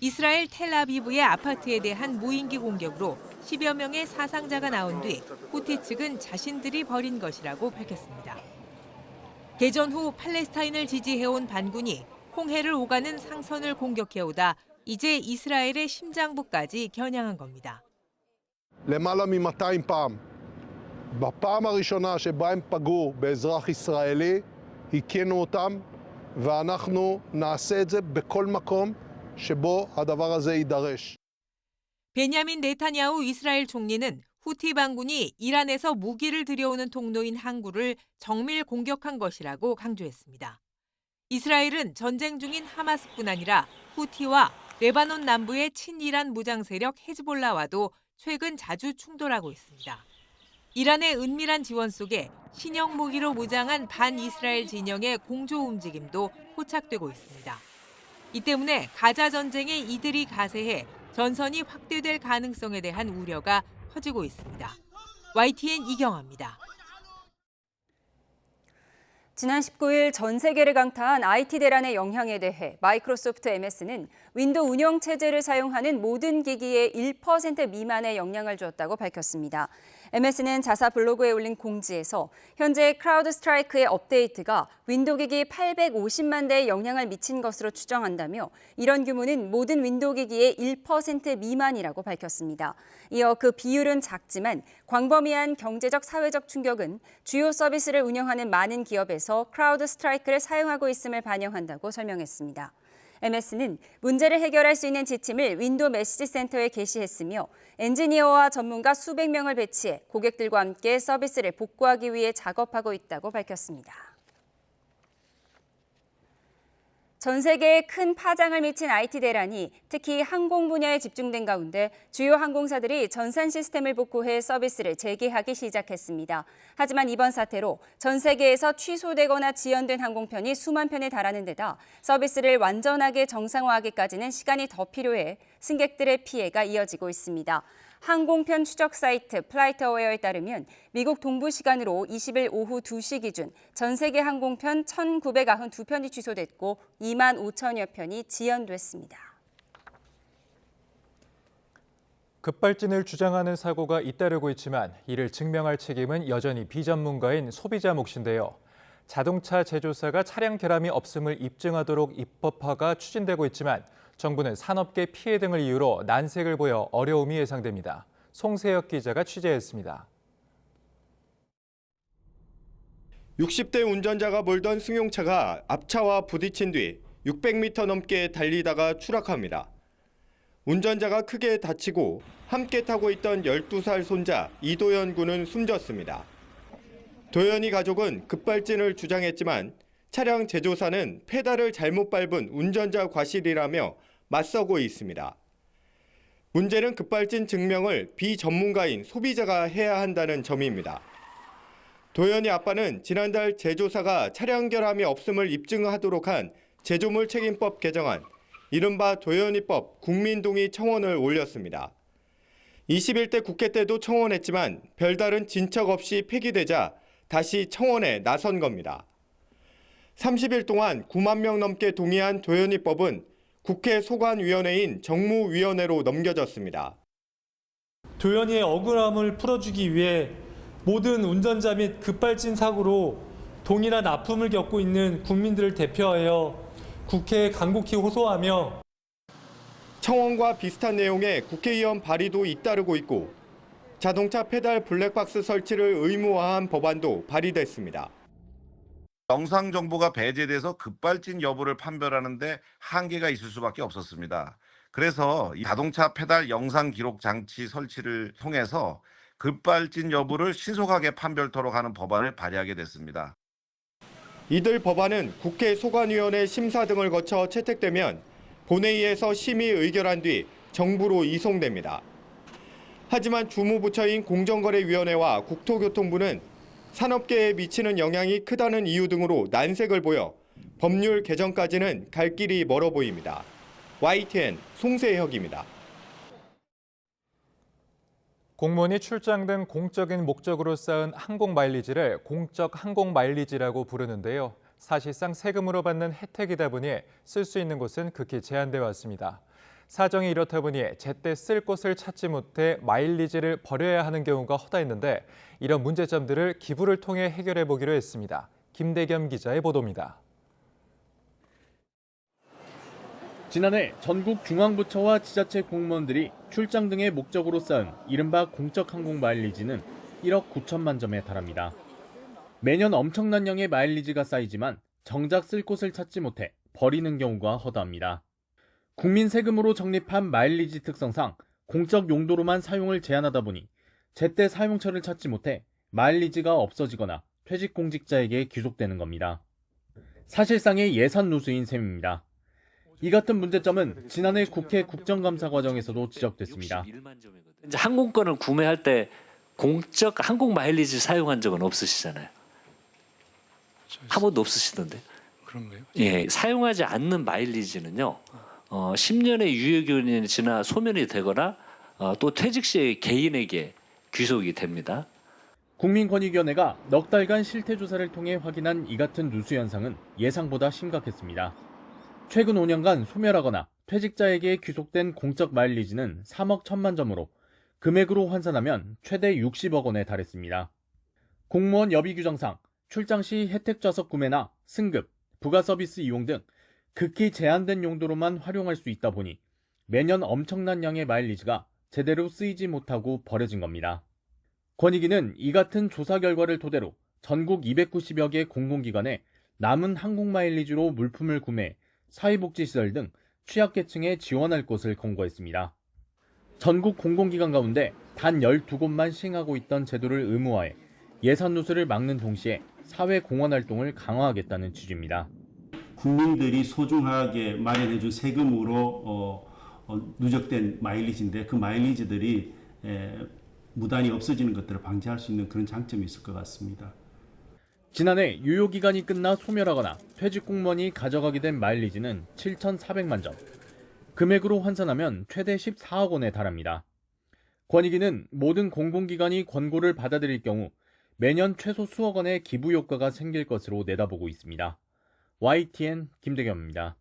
이스라엘 텔아비브의 아파트에 대한 무인기 공격으로 10여 명의 사상자가 나온 뒤 후티 측은 자신들이 벌인 것이라고 밝혔습니다. 개전 후 팔레스타인을 지지해온 반군이 홍해를 오가는 상선을 공격해오다 이제 이스라엘의 심장부까지 겨냥한 겁니다. למעלה מ-200 פעם. בפעם הראשונה שבה הם פגעו באזרח ישראלי, הכינו אותם, ואנחנו נעשה את זה בכל מקום שבו הדבר הזה יידרש. 베냐민 네타냐후 이스라엘 총리는 후티 반군이 이란에서 무기를 들여오는 통로인 항구를 정밀 공격한 것이라고 강조했습니다. 이스라엘은 전쟁 중인 하마스뿐 아니라 후티와 레바논 남부의 친이란 무장 세력 헤즈볼라와도 최근 자주 충돌하고 있습니다. 이란의 은밀한 지원 속에 신형 무기로 무장한 반이스라엘 진영의 공조 움직임도 포착되고 있습니다. 이 때문에 가자 전쟁에 이들이 가세해 전선이 확대될 가능성에 대한 우려가 커지고 있습니다. YTN 이경아입니다. 지난 19일 전 세계를 강타한 IT 대란의 영향에 대해 마이크로소프트 MS는 윈도우 운영 체제를 사용하는 모든 기기에 1% 미만의 영향을 주었다고 밝혔습니다. MS는 자사 블로그에 올린 공지에서 현재 크라우드 스트라이크의 업데이트가 윈도우 기기 850만 대에 영향을 미친 것으로 추정한다며 이런 규모는 모든 윈도우 기기의 1% 미만이라고 밝혔습니다. 이어 그 비율은 작지만 광범위한 경제적 사회적 충격은 주요 서비스를 운영하는 많은 기업에서 크라우드 스트라이크를 사용하고 있음을 반영한다고 설명했습니다. MS는 문제를 해결할 수 있는 지침을 윈도우 메시지 센터에 게시했으며 엔지니어와 전문가 수백 명을 배치해 고객들과 함께 서비스를 복구하기 위해 작업하고 있다고 밝혔습니다. 전 세계에 큰 파장을 미친 IT 대란이 특히 항공 분야에 집중된 가운데 주요 항공사들이 전산 시스템을 복구해 서비스를 재개하기 시작했습니다. 하지만 이번 사태로 전 세계에서 취소되거나 지연된 항공편이 수만 편에 달하는 데다 서비스를 완전하게 정상화하기까지는 시간이 더 필요해 승객들의 피해가 이어지고 있습니다. 항공편 추적 사이트 플라이트어웨어에 따르면 미국 동부 시간으로 20일 오후 2시 기준 전 세계 항공편 1,992편이 취소됐고 2만 5천여 편이 지연됐습니다. 급발진을 주장하는 사고가 잇따르고 있지만 이를 증명할 책임은 여전히 비전문가인 소비자 몫인데요. 자동차 제조사가 차량 결함이 없음을 입증하도록 입법화가 추진되고 있지만 정부는 산업계 피해 등을 이유로 난색을 보여 어려움이 예상됩니다. 송세혁 기자가 취재했습니다. 60대 운전자가 몰던 승용차가 앞차와 부딪힌 뒤 600m 넘게 달리다가 추락합니다. 운전자가 크게 다치고 함께 타고 있던 12살 손자 이도현 군은 숨졌습니다. 도현이 가족은 급발진을 주장했지만 차량 제조사는 페달을 잘못 밟은 운전자 과실이라며 맞서고 있습니다. 문제는 급발진 증명을 비전문가인 소비자가 해야 한다는 점입니다. 도현이 아빠는 지난달 제조사가 차량 결함이 없음을 입증하도록 한 제조물 책임법 개정안, 이른바 도현이법 국민동의 청원을 올렸습니다. 21대 국회 때도 청원했지만 별다른 진척 없이 폐기되자 다시 청원에 나선 겁니다. 30일 동안 9만 명 넘게 동의한 도현이법은 국회 소관위원회인 정무위원회로 넘겨졌습니다. 도현이의 억울함을 풀어주기 위해 모든 운전자 및 급발진 사고로 동일한 아픔을 겪고 있는 국민들을 대표하여 국회에 간곡히 호소하며 청원과 비슷한 내용의 국회의원 발의도 잇따르고 있고 자동차 페달 블랙박스 설치를 의무화한 법안도 발의됐습니다. 영상 정보가 배제돼서 급발진 여부를 판별하는데 한계가 있을 수밖에 없었습니다. 그래서 이 자동차 페달 영상 기록 장치 설치를 통해서 급발진 여부를 신속하게 판별토록 하는 법안을 발의하게 됐습니다. 이들 법안은 국회 소관위원회 심사 등을 거쳐 채택되면 본회의에서 심의 의결한 뒤 정부로 이송됩니다. 하지만 주무부처인 공정거래위원회와 국토교통부는 산업계에 미치는 영향이 크다는 이유 등으로 난색을 보여 법률 개정까지는 갈 길이 멀어 보입니다. YTN 송세혁입니다. 공무원이 출장 등 공적인 목적으로 쌓은 항공 마일리지를 공적 항공 마일리지라고 부르는데요. 사실상 세금으로 받는 혜택이다 보니 쓸 수 있는 곳은 극히 제한돼 왔습니다. 사정이 이렇다 보니 제때 쓸 곳을 찾지 못해 마일리지를 버려야 하는 경우가 허다했는데 이런 문제점들을 기부를 통해 해결해 보기로 했습니다. 김대겸 기자의 보도입니다. 지난해 전국 중앙부처와 지자체 공무원들이 출장 등의 목적으로 쌓은 이른바 공적 항공 마일리지는 1억 9천만 점에 달합니다. 매년 엄청난 양의 마일리지가 쌓이지만 정작 쓸 곳을 찾지 못해 버리는 경우가 허다합니다. 국민 세금으로 적립한 마일리지 특성상 공적 용도로만 사용을 제한하다 보니 제때 사용처를 찾지 못해 마일리지가 없어지거나 퇴직 공직자에게 귀속되는 겁니다. 사실상의 예산 누수인 셈입니다. 이 같은 문제점은 지난해 국회 국정감사 과정에서도 지적됐습니다. 이제 항공권을 구매할 때 공적 항공 마일리지 사용한 적은 없으시잖아요. 한 번도 없으시던데. 그런가요? 예, 사용하지 않는 마일리지는요. 10년의 유효기간이 지나 소멸이 되거나 또 퇴직 시에 개인에게 귀속이 됩니다. 국민권익위원회가 넉 달간 실태조사를 통해 확인한 이 같은 누수 현상은 예상보다 심각했습니다. 최근 5년간 소멸하거나 퇴직자에게 귀속된 공적 마일리지는 3억 1천만 점으로 금액으로 환산하면 최대 60억 원에 달했습니다. 공무원 여비 규정상 출장 시 혜택 좌석 구매나 승급, 부가 서비스 이용 등 극히 제한된 용도로만 활용할 수 있다 보니 매년 엄청난 양의 마일리지가 제대로 쓰이지 못하고 버려진 겁니다. 권익위는 이 같은 조사 결과를 토대로 전국 290여 개 공공기관에 남은 항공 마일리지로 물품을 구매, 사회복지시설 등 취약계층에 지원할 것을 권고했습니다. 전국 공공기관 가운데 단 12곳만 시행하고 있던 제도를 의무화해 예산 누수를 막는 동시에 사회 공헌 활동을 강화하겠다는 취지입니다. 국민들이 소중하게 마련해준 세금으로 누적된 마일리지인데 그 마일리지들이 무단히 없어지는 것들을 방지할 수 있는 그런 장점이 있을 것 같습니다. 지난해 유효기간이 끝나 소멸하거나 퇴직 공무원이 가져가게 된 마일리지는 7,400만 점. 금액으로 환산하면 최대 14억 원에 달합니다. 권익위는 모든 공공기관이 권고를 받아들일 경우 매년 최소 수억 원의 기부 효과가 생길 것으로 내다보고 있습니다. YTN 김대겸입니다.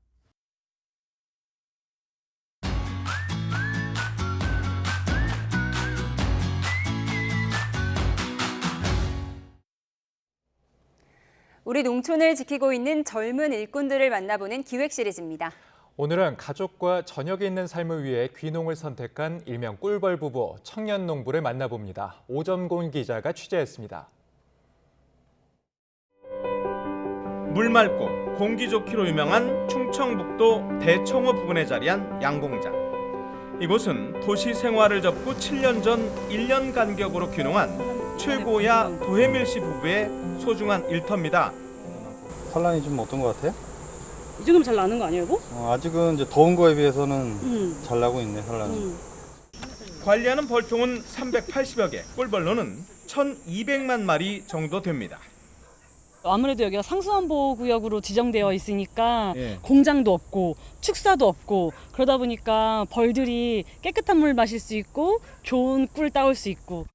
우리 농촌을 지키고 있는 젊은 일꾼들을 만나보는 기획 시리즈입니다. 오늘은 가족과 저녁에 있는 삶을 위해 귀농을 선택한 일명 꿀벌 부부 청년 농부를 만나봅니다. 오점곤 기자가 취재했습니다. 물 맑고 공기 좋기로 유명한 충청북도 대청호 부근에 자리한 양봉장. 이곳은 도시 생활을 접고 7년 전 1년 간격으로 귀농한 최고야 도혜밀 씨 부부의 소중한 일터입니다. 산란이 좀 어떤 것 같아요? 이 정도면 잘 나는 거 아니에요, 여보? 아직은 이제 더운 거에 비해서는 잘 나고 있네, 산란은. 관리하는 벌통은 380여 개, 꿀벌로는 1,200만 마리 정도 됩니다. 아무래도 여기가 상수안보구역으로 지정되어 있으니까 예. 공장도 없고 축사도 없고 그러다 보니까 벌들이 깨끗한 물 마실 수 있고 좋은 꿀 따올 수 있고.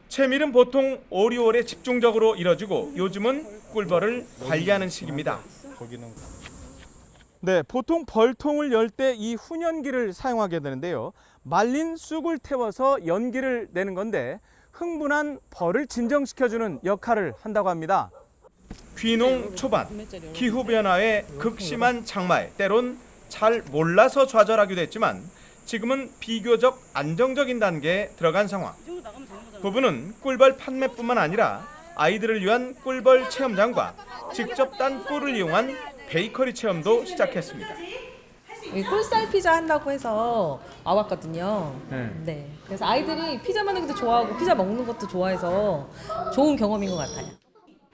채밀은 보통 5, 6월에 집중적으로 이뤄지고 요즘은 꿀벌을 관리하는 시기입니다. 네, 보통 벌통을 열 때 이 훈연기를 사용하게 되는데요. 말린 쑥을 태워서 연기를 내는 건데 흥분한 벌을 진정시켜주는 역할을 한다고 합니다. 귀농 초반, 기후변화에 극심한 장마에 때론 잘 몰라서 좌절하기도 했지만 지금은 비교적 안정적인 단계에 들어간 상황. 부부는 꿀벌 판매뿐만 아니라 아이들을 위한 꿀벌 체험장과 직접 딴 꿀을 이용한 베이커리 체험도 시작했습니다. 꿀쌀 피자 한다고 해서 와봤거든요. 네. 그래서 아이들이 피자 만드는 것도 좋아하고 피자 먹는 것도 좋아해서 좋은 경험인 것 같아요.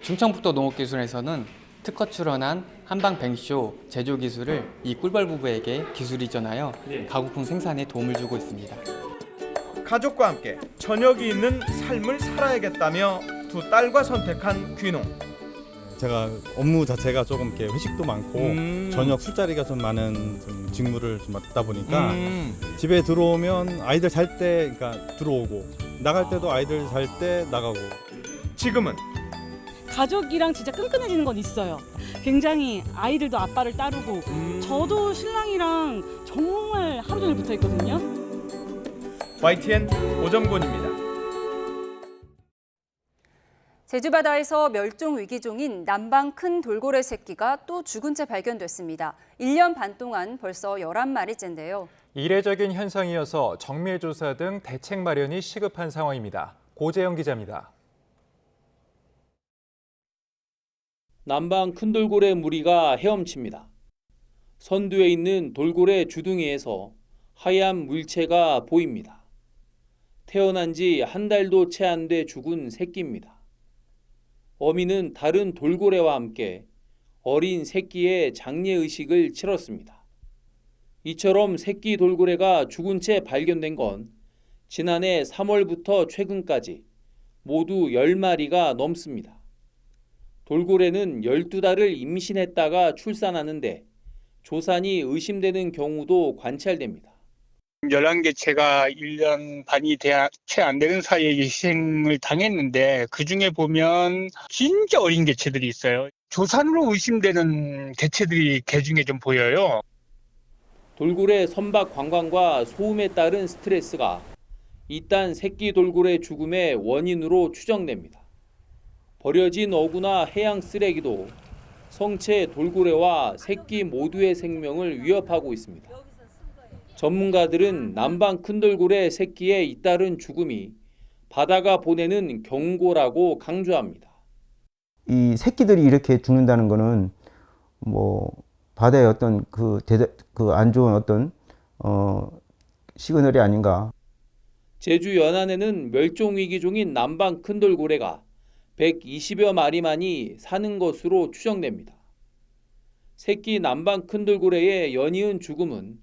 충청북도 농업기술에서는 특허 출원한 한방 뱅쇼 제조 기술을 이 꿀벌 부부에게 기술 이전하여 가구품 생산에 도움을 주고 있습니다. 가족과 함께 저녁이 있는 삶을 살아야겠다며 두 딸과 선택한 귀농. 제가 업무 자체가 조금 이렇게 회식도 많고 저녁 술자리가 좀 많은 좀 직무를 좀 맡다 보니까 집에 들어오면 아이들 잘 때 그러니까 들어오고 나갈 때도 아이들 잘 때 나가고. 지금은 가족이랑 진짜 끈끈해지는 건 있어요. 굉장히 아이들도 아빠를 따르고 저도 신랑이랑 정말 하루 종일 붙어 있거든요. YTN 오정곤입니다. 제주 바다에서 멸종 위기종인 남방 큰 돌고래 새끼가 또 죽은 채 발견됐습니다. 1년 반 동안 벌써 11마리째인데요. 이례적인 현상이어서 정밀 조사 등 대책 마련이 시급한 상황입니다. 고재영 기자입니다. 남방 큰 돌고래 무리가 헤엄칩니다. 선두에 있는 돌고래 주둥이에서 하얀 물체가 보입니다. 태어난 지 한 달도 채 안 돼 죽은 새끼입니다. 어미는 다른 돌고래와 함께 어린 새끼의 장례의식을 치렀습니다. 이처럼 새끼 돌고래가 죽은 채 발견된 건 지난해 3월부터 최근까지 모두 10마리가 넘습니다. 돌고래는 12달을 임신했다가 출산하는데 조산이 의심되는 경우도 관찰됩니다. 11개체가 1년 반이 채 안 되는 사이에 희생을 당했는데 그중에 보면 진짜 어린 개체들이 있어요. 조산으로 의심되는 개체들이 개 중에 좀 보여요. 돌고래 선박 관광과 소음에 따른 스트레스가 이딴 새끼 돌고래 죽음의 원인으로 추정됩니다. 버려진 어구나 해양 쓰레기도 성체 돌고래와 새끼 모두의 생명을 위협하고 있습니다. 전문가들은 남방 큰 돌고래 새끼의 잇따른 죽음이 바다가 보내는 경고라고 강조합니다. 이 새끼들이 이렇게 죽는다는 거는 뭐 바다의 어떤 그 안 좋은 어떤 시그널이 아닌가. 제주 연안에는 멸종 위기종인 남방 큰 돌고래가 120여 마리만이 사는 것으로 추정됩니다. 새끼 남방 큰 돌고래의 연이은 죽음은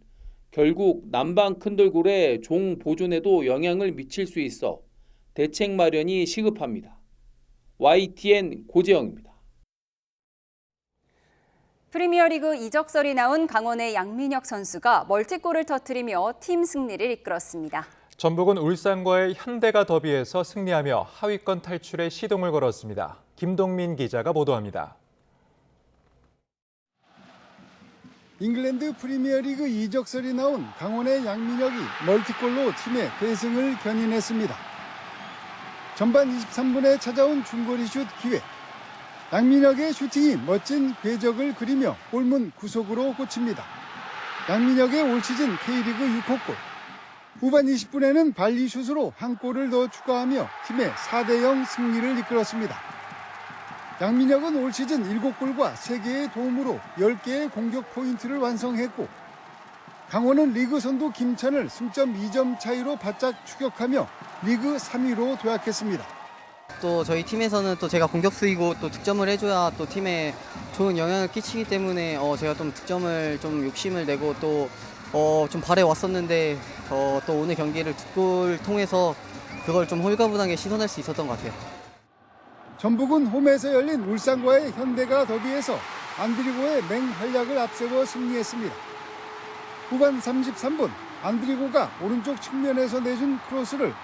결국 남방 큰 돌고래 종 보존에도 영향을 미칠 수 있어 대책 마련이 시급합니다. YTN 고재영입니다. 프리미어리그 이적설이 나온 강원의 양민혁 선수가 멀티골을 터뜨리며 팀 승리를 이끌었습니다. 전북은 울산과의 현대가 더비에서 승리하며 하위권 탈출에 시동을 걸었습니다. 김동민 기자가 보도합니다. 잉글랜드 프리미어리그 이적설이 나온 강원의 양민혁이 멀티골로 팀의 대승을 견인했습니다. 전반 23분에 찾아온 중거리 슛 기회. 양민혁의 슈팅이 멋진 궤적을 그리며 골문 구석으로 꽂힙니다. 양민혁의 올 시즌 K리그 6호 골. 후반 20분에는 발리슛으로 한 골을 더 추가하며 팀의 4대0 승리를 이끌었습니다. 양민혁은 올 시즌 7골과 3개의 도움으로 10개의 공격 포인트를 완성했고 강원은 리그 선두 김천을 승점 2점 차이로 바짝 추격하며 리그 3위로 도약했습니다. 또 저희 팀에서는 또 제가 공격수이고 또 득점을 해줘야 또 팀에 좋은 영향을 끼치기 때문에 제가 좀 득점을 좀 욕심을 내고 또 좀 바래왔었는데 또 오늘 경기를 두 골 통해서 그걸 좀 홀가분하게 씻어낼 수 있었던 것 같아요. 전북은 홈에서 열린 울산과의 현대가 더비에서 안드리고의 맹활약을 앞세워 승리했습니다. 후반 33분 안드리고가 오른쪽 측면에서 내준 크로스를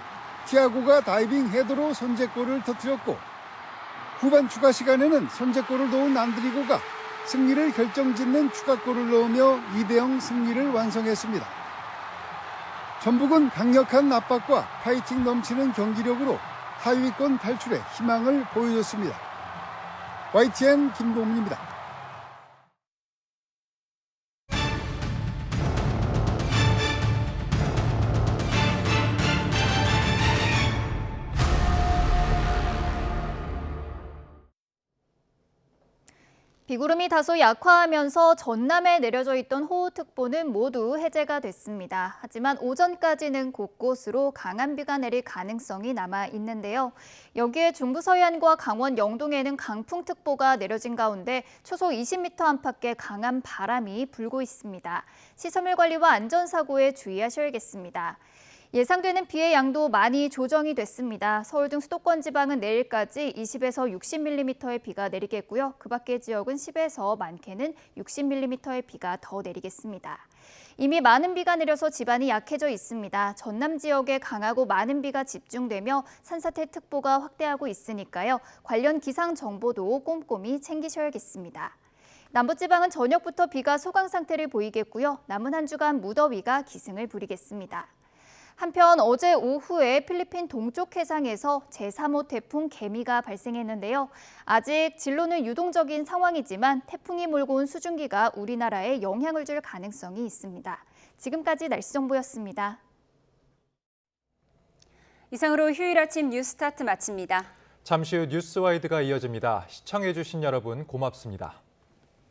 티아고가 다이빙 헤더로 선제골을 터뜨렸고 후반 추가 시간에는 선제골을 도운 안드리고가 승리를 결정짓는 추가골을 넣으며 2대0 승리를 완성했습니다. 전북은 강력한 압박과 파이팅 넘치는 경기력으로 하위권 탈출에 희망을 보여줬습니다. YTN 김동민입니다. 비구름이 다소 약화하면서 전남에 내려져 있던 호우특보는 모두 해제가 됐습니다. 하지만 오전까지는 곳곳으로 강한 비가 내릴 가능성이 남아 있는데요. 여기에 중부 서해안과 강원 영동에는 강풍특보가 내려진 가운데 초속 20m 안팎의 강한 바람이 불고 있습니다. 시설물 관리와 안전사고에 주의하셔야겠습니다. 예상되는 비의 양도 많이 조정이 됐습니다. 서울 등 수도권 지방은 내일까지 20에서 60mm의 비가 내리겠고요. 그 밖의 지역은 10에서 많게는 60mm의 비가 더 내리겠습니다. 이미 많은 비가 내려서 지반이 약해져 있습니다. 전남 지역에 강하고 많은 비가 집중되며 산사태특보가 확대하고 있으니까요. 관련 기상 정보도 꼼꼼히 챙기셔야겠습니다. 남부지방은 저녁부터 비가 소강 상태를 보이겠고요. 남은 한 주간 무더위가 기승을 부리겠습니다. 한편 어제 오후에 필리핀 동쪽 해상에서 제3호 태풍 개미가 발생했는데요. 아직 진로는 유동적인 상황이지만 태풍이 몰고 온 수증기가 우리나라에 영향을 줄 가능성이 있습니다. 지금까지 날씨 정보였습니다. 이상으로 휴일 아침 뉴스타트 마칩니다. 잠시 후 뉴스와이드가 이어집니다. 시청해주신 여러분 고맙습니다.